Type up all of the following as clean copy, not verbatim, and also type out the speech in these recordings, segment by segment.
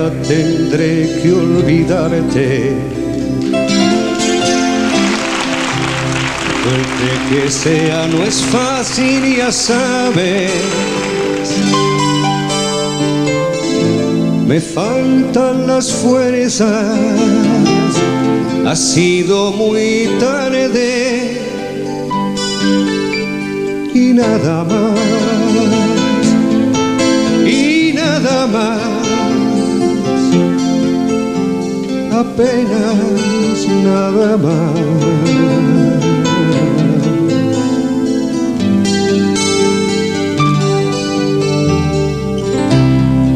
vida tendré que olvidarte. Fuerte que sea no es fácil, ya sabes. Me faltan las fuerzas, ha sido muy tarde y nada más, y nada más, apenas nada más.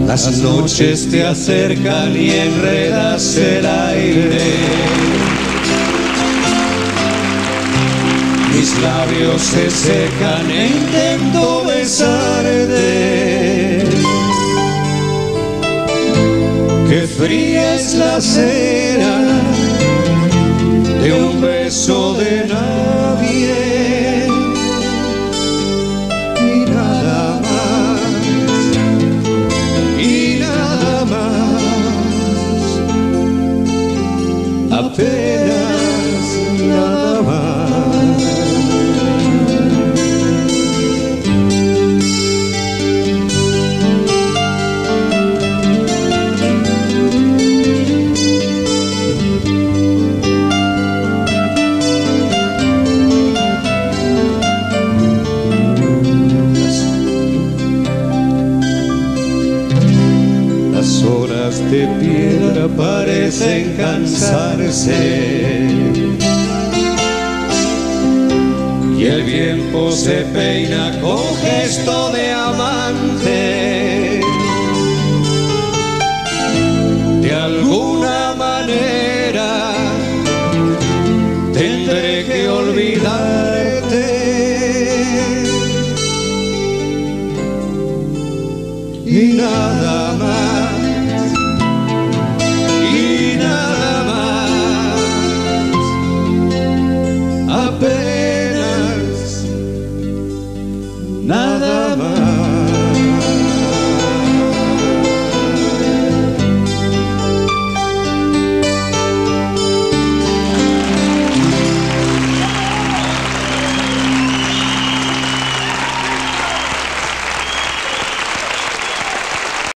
Las noches te acercan y enredas el aire. Mis labios se secan e intento besarte. Qué fría es la cera de un beso de nadie. Apenas nada más. Las horas de piedra parecen cansarse y el viento se peina con gesto de amante.